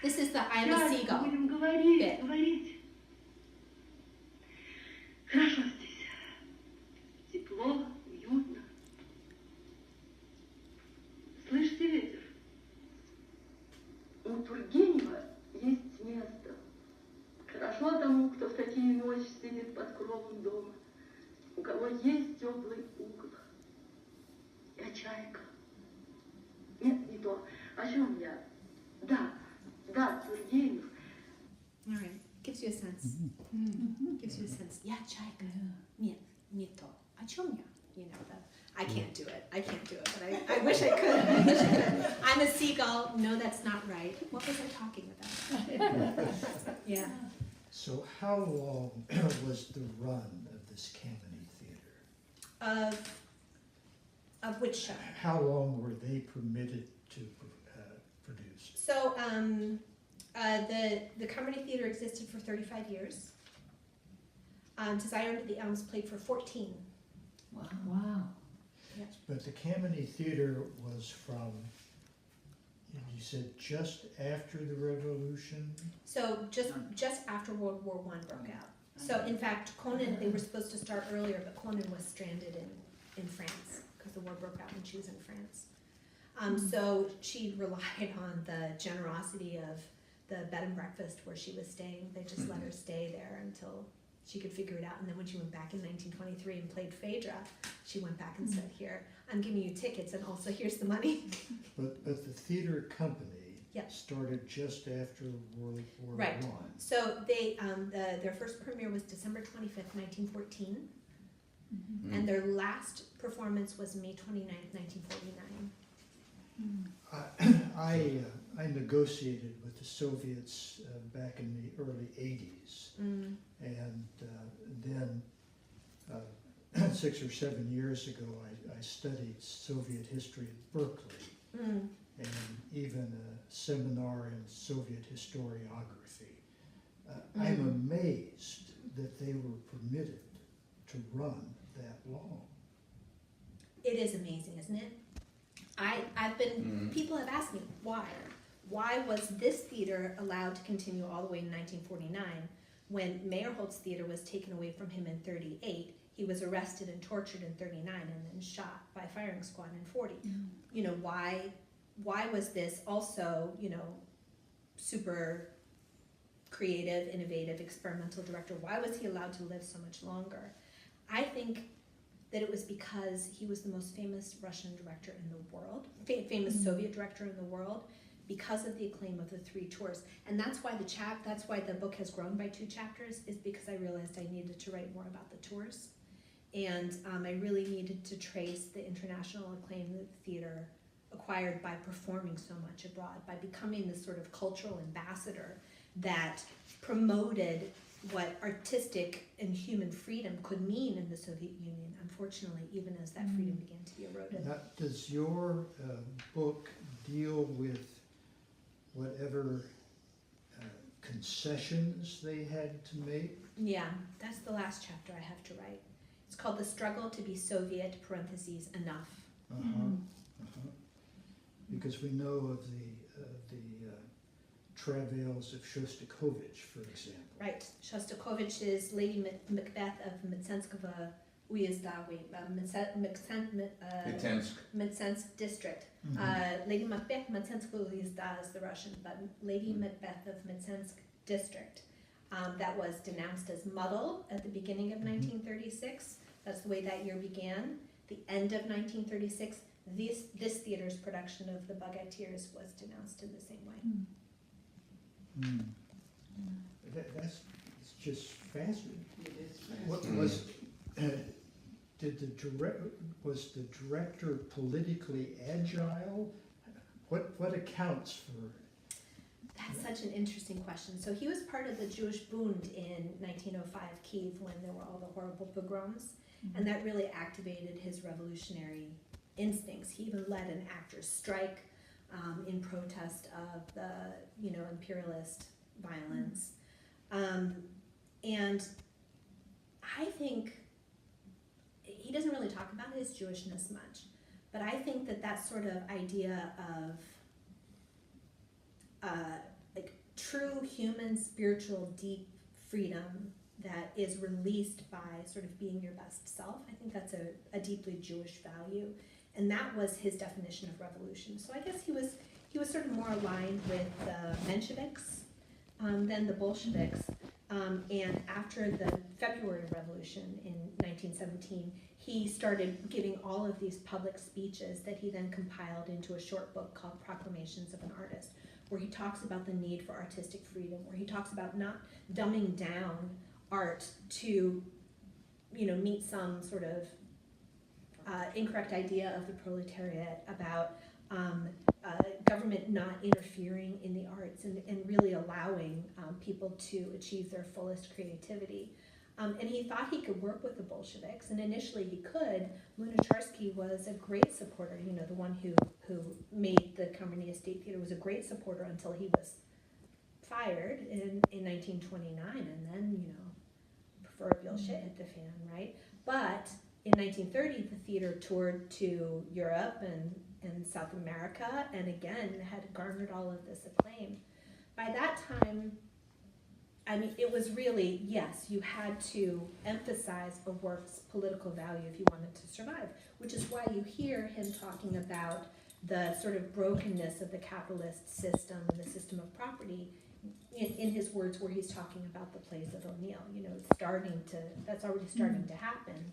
This is the I am a seagull bit. Хорошо здесь. Тепло, уютно. Слышь ты, ветер? У Тургенева есть место. Хорошо тому, кто в такие ночи сидит под кровом дома, у кого есть теплый угол. Я чайка. Нет, не то. О чем я? Да, Тургенев. All right, gives you a sense. Gives you a sense. Yeah, чайка. Нет, не то. О чем я? You know that. I can't do it. But I wish I could. I'm a seagull. No, that's not right. What was I talking about? Yeah. So how long was the run of this Kamerny Theatre? Of which show? How long were they permitted to produce? So the Kamerny Theatre existed for 35 years. Desire Under the Elms played for 14. Wow. But the Kamerny Theatre was from, you said just after the revolution? So just after World War I broke out. So in fact, Conan, they were supposed to start earlier, but Conan was stranded in France because the war broke out when she was in France. So she relied on the generosity of the bed and breakfast where she was staying. They just let her stay there until she could figure it out. And then when she went back in 1923 and played Phaedra, she went back and said, here, I'm giving you tickets and also here's the money. But the theater company Yep. started just after World War Right. I. So they, their first premiere was December 25th, 1914. And their last performance was May 29th, 1949. I negotiated with the Soviets back in the early 80s. And then 6 or 7 years ago, I studied Soviet history at Berkeley, and even a seminar in Soviet historiography. I'm amazed that they were permitted to run that long. It is amazing, isn't it? I've been, people have asked me, why? Why was this theater allowed to continue all the way in 1949 when Meyerhold's theater was taken away from him in 38? He was arrested and tortured in 39 and then shot by a firing squad in 40. You know, why was this also, you know, super creative, innovative, experimental director? Why was he allowed to live so much longer? I think that it was because he was the most famous Russian director in the world, famous Soviet director in the world, because of the acclaim of the 3 tours. And that's why that's why the book has grown by 2 chapters, is because I realized I needed to write more about the tours. And I really needed to trace the international acclaim that the theater acquired by performing so much abroad, by becoming this sort of cultural ambassador that promoted what artistic and human freedom could mean in the Soviet Union, unfortunately, even as that freedom began to be eroded. Now, does your book deal with whatever concessions they had to make? Yeah, that's the last chapter I have to write. It's called The Struggle to be Soviet, parentheses, Enough. Because we know of the travails of Shostakovich, for example. Right. Shostakovich is Lady Macbeth of Mtsenskovo Uyezdawi, Mtsensk district. Lady Macbeth, Mtsenskovo Uyezda is the Russian, but Lady Macbeth of Mtsensk district. That was denounced as muddle at the beginning of 1936. That's the way that year began. The end of 1936, this theater's production of The Bucketeers was denounced in the same way. That's it's just fascinating. It is What was the director politically agile? What accounts for? That's such an interesting question. So he was part of the Jewish Bund in 1905 Kiev when there were all the horrible pogroms, and that really activated his revolutionary instincts. He even led an actors' strike in protest of the, you know, imperialist violence. And I think he doesn't really talk about his Jewishness much, but I think that sort of idea of like true human, spiritual, deep freedom that is released by sort of being your best self, I think that's a deeply Jewish value. And that was his definition of revolution. So I guess he was sort of more aligned with the Mensheviks than the Bolsheviks. And after the February Revolution in 1917, he started giving all of these public speeches that he then compiled into a short book called Proclamations of an Artist, where he talks about the need for artistic freedom, where he talks about not dumbing down art to, you know, meet some sort of incorrect idea of the proletariat, about government not interfering in the arts and really allowing people to achieve their fullest creativity. And he thought he could work with the Bolsheviks, and initially he could. Lunacharsky was a great supporter, you know, the one who made the Kamerny State Theater was a great supporter until he was fired in 1929, and then, you know, proverbial shit hit the fan, right? But in 1930, the theater toured to Europe and South America, and again had garnered all of this acclaim. By that time, I mean, it was really, yes, you had to emphasize a work's political value if you wanted to survive, which is why you hear him talking about the sort of brokenness of the capitalist system and the system of property in his words where he's talking about the plays of O'Neill. You know, that's already starting to happen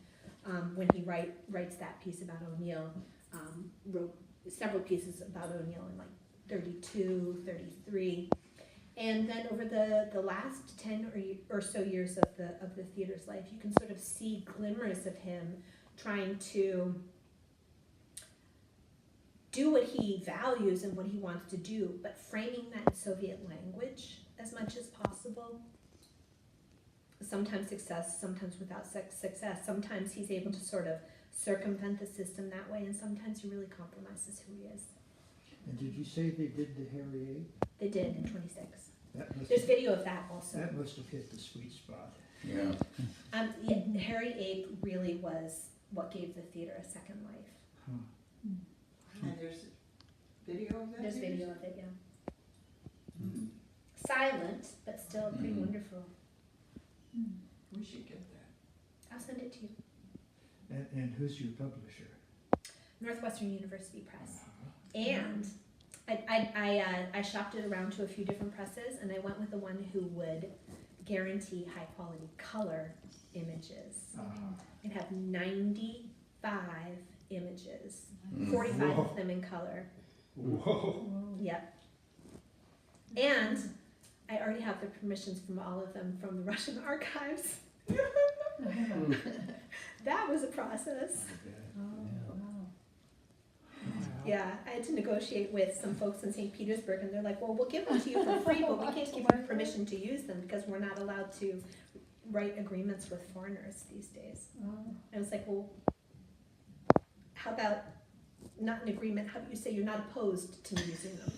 when he writes that piece about O'Neill, wrote several pieces about O'Neill in like 32, 33. And then over the last 10 or so years of the theater's life, you can sort of see glimmers of him trying to do what he values and what he wants to do, but framing that in Soviet language as much as possible. Sometimes success, sometimes without success. Sometimes he's able to sort of circumvent the system that way, and sometimes he really compromises who he is. And did you say they did the Harry Ape? They did in 26. There's There's video of that also. That must have hit the sweet spot. Yeah. Yeah, Harry Ape really was what gave the theater a second life. And there's video of that? There's video of it, yeah. Silent, but still pretty wonderful. We should get that. I'll send it to you. And who's your publisher? Northwestern University Press. And I shopped it around to a few different presses, and I went with the one who would guarantee high quality color images. I'd have 95 images, 45 of them in color. Whoa. Yep. And I already have the permissions from all of them from the Russian archives. That was a process. Yeah, I had to negotiate with some folks in St. Petersburg, and they're like, well, we'll give them to you for free, but we can't give you permission to use them because we're not allowed to write agreements with foreigners these days. I was like, well, how about not an agreement? How about you say you're not opposed to me using them?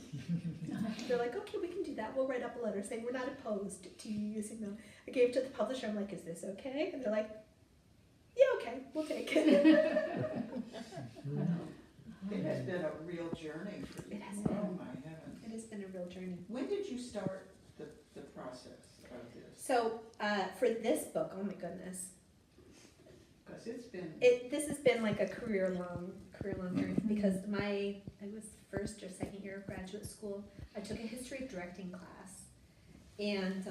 They're like, okay, we can do that. We'll write up a letter saying we're not opposed to you using them. I gave it to the publisher. I'm like, is this okay? And they're like, yeah, okay, we'll take it. It has been a real journey for you. It has been. Oh my heavens. It has been a real journey. When did you start the process of this? So for this book, oh my goodness, Because it's been. this has been like a career long journey because I was first or second year of graduate school. I took a history of directing class, and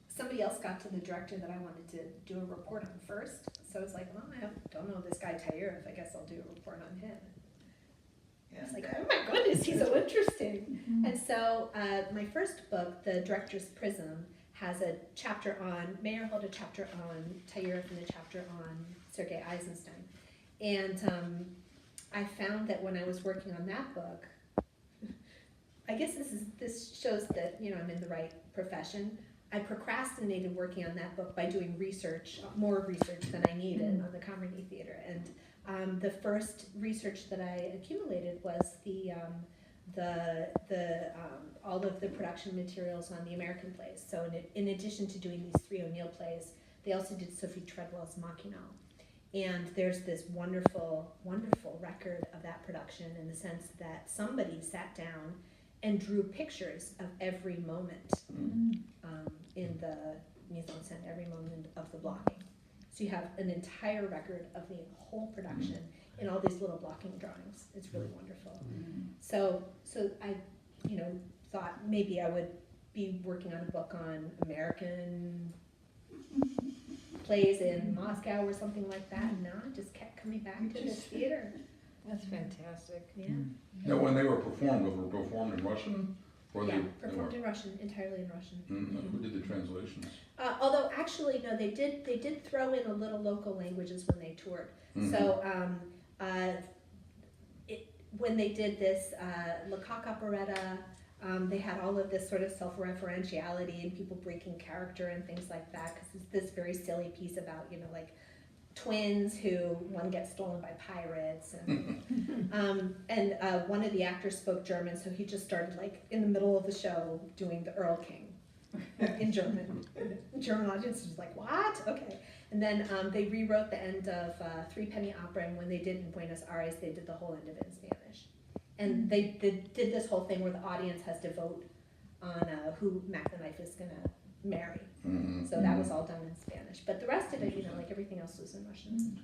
somebody else got to the director that I wanted to do a report on first. So I was like, well, I don't know this guy Tayerev. I guess I'll do a report on him. I was like, oh my goodness, he's so interesting. And so my first book, The Director's Prism, has a chapter on, Meyerhold, a chapter on Tayerev, and a chapter on Sergei Eisenstein. And I found that when I was working on that book, I guess this shows that, you know, I'm in the right profession. I procrastinated working on that book by doing research, more research than I needed on the Kamerny Theater. And the first research that I accumulated was all of the production materials on the American plays. So in addition to doing these 3 O'Neill plays, they also did Sophie Treadwell's Machinal. And there's this wonderful, wonderful record of that production in the sense that somebody sat down and drew pictures of every moment in the mise en scène, every moment of the blocking. So you have an entire record of the whole production in all these little blocking drawings. It's really wonderful. So I, thought maybe I would be working on a book on American plays in Moscow or something like that. No, I just kept coming back to this theater. That's fantastic. Yeah. Now, when they were performed in Russian? Or Yeah, they performed were, in Russian, entirely in Russian. Who did the translations? Although actually, no, they did throw in a little local languages when they toured. So when they did this Lecoq operetta, they had all of this sort of self-referentiality and people breaking character and things like that, because it's this very silly piece about, like twins who one gets stolen by pirates, and one of the actors spoke German, so he just started like in the middle of the show doing the Earl King in German. The German audience was like, what? Okay. And then they rewrote the end of Three Penny Opera, and when they did in Buenos Aires, they did the whole end of it in Spanish. And they did this whole thing where the audience has to vote on who Mac the Knife is going to marry. So that was all done in Spanish. But the rest of it, like everything else was in Russian.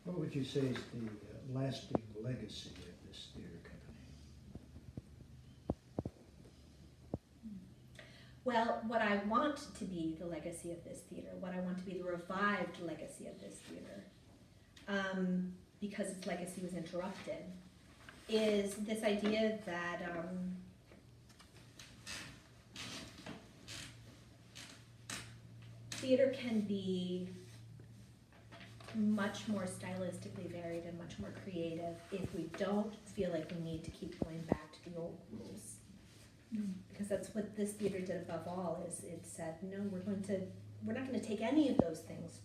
What would you say is the lasting legacy of this theater company? Well, what I want to be the legacy of this theater, what I want to be the revived legacy of this theater, because its legacy was interrupted, is this idea that theater can be much more stylistically varied and much more creative if we don't feel like we need to keep going back to the old rules. Because that's what this theater did above all, is it said, no, we're not gonna take any of those things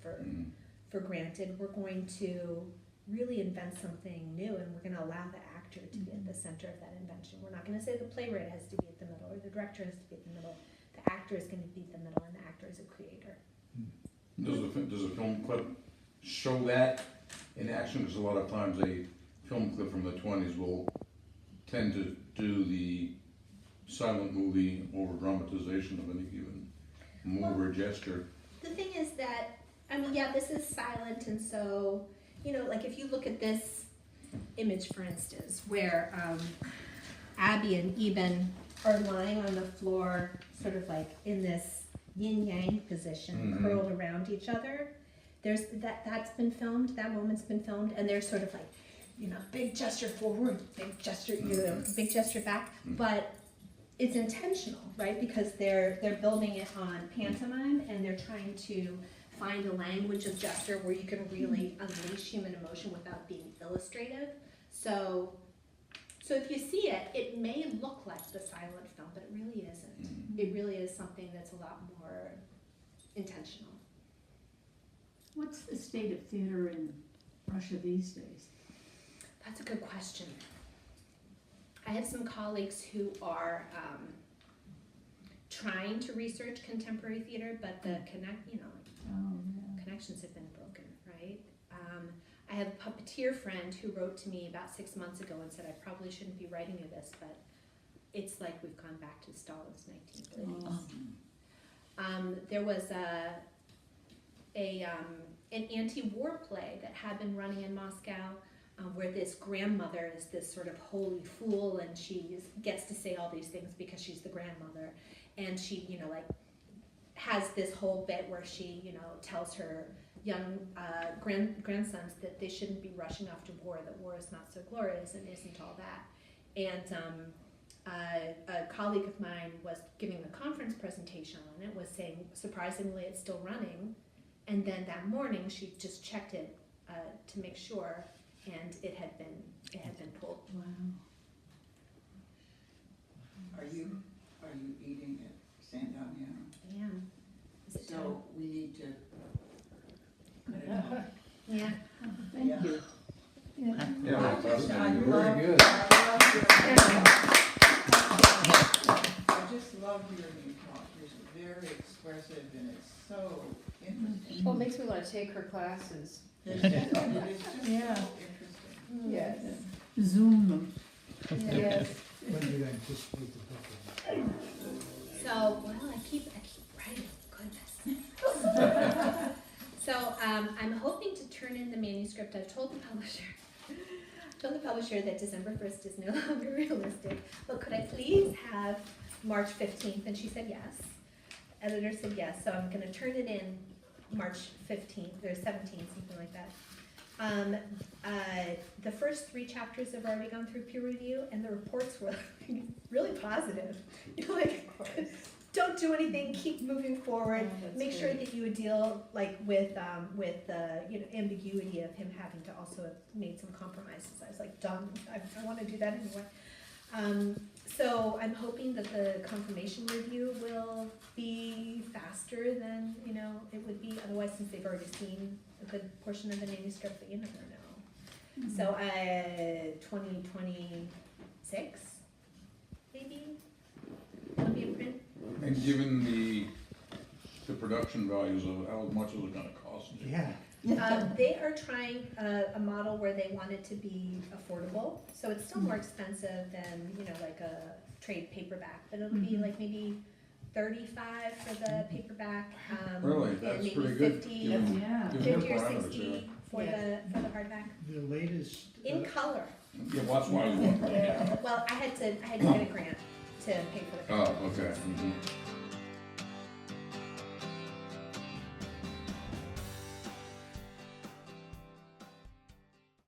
for granted. We're going to really invent something new, and we're gonna allow the actor to be at the center of that invention. We're not gonna say the playwright has to be at the middle, or the director has to be at the middle. The actor is gonna be at the middle, and the actor is a creator. Does a film clip show that in action? Because a lot of times a film clip from the 20s will tend to do the silent movie over dramatization of any given move or gesture. The thing is that, I mean, yeah, this is silent, and so, you know, like if you look at this image, for instance, where Abby and Eben are lying on the floor, sort of like in this yin-yang position, curled around each other. There's that's been filmed, that moment's been filmed, and they're sort of like, you know, big gesture forward, big gesture, you know, big gesture back, but it's intentional, right? Because they're building it on pantomime, and they're trying to find a language of gesture where you can really unleash human emotion without being illustrative. So if you see it, it may look like the silent film, but it really isn't. It really is something that's a lot more intentional. What's the state of theater in Russia these days? That's a good question. I have some colleagues who are trying to research contemporary theater, but the connections have been broken, right? I have a puppeteer friend who wrote to me about 6 months ago and said, I probably shouldn't be writing you this, but it's like we've gone back to Stalin's 1930s. There was an anti-war play that had been running in Moscow, where this grandmother is this sort of holy fool, and she gets to say all these things because she's the grandmother, and she, you know, like has this whole bit where she, you know, tells her young grandsons that they shouldn't be rushing off to war, that war is not so glorious and isn't all that. And a colleague of mine was giving a conference presentation on it, was saying, surprisingly, it's still running. And then that morning, she just checked it to make sure, and it had been pulled. Wow. Are you eating at Sandown now? Yeah. Is it time? So we need to cut it off. Yeah. Thank Yeah. you. Yeah, that's Very good. I just love hearing you talk. You're very expressive, and it's so interesting. Well, it makes me want to take her classes. It is just so Yeah. interesting. Yes. Zoom them. Yes. When do you anticipate the book? So, well, I keep writing. Goodness. So I'm hoping to turn in the manuscript. I've told the publisher that December 1st is no longer realistic. But could I please have March 15th? And she said yes. Editor said yes. So I'm going to turn it in March 15th or 17th, something like that. The first 3 chapters have already gone through peer review, and the reports were really positive. You know, like, don't do anything, keep moving forward. Make sure that you would deal like with the ambiguity of him having to also have made some compromises. I was like, done. I want to do that anyway. So I'm hoping that the confirmation review will be faster than it would be otherwise, since they've already seen a good portion of the manuscript, but you never know. Mm-hmm. So 2026 maybe it'll be in print. And given the production values of how much is it gonna cost? Yeah. They are trying a model where they want it to be affordable, so it's still more expensive than like a trade paperback, but it'll be like maybe $35 for the paperback. Really? and That's maybe pretty good. 50, given- Yeah. given 50 the or parameters 60 for the hardback The latest. in color. Yeah, well, that's why I was wondering. Well, I had to get a grant to pay for the. Oh, okay. Mhm.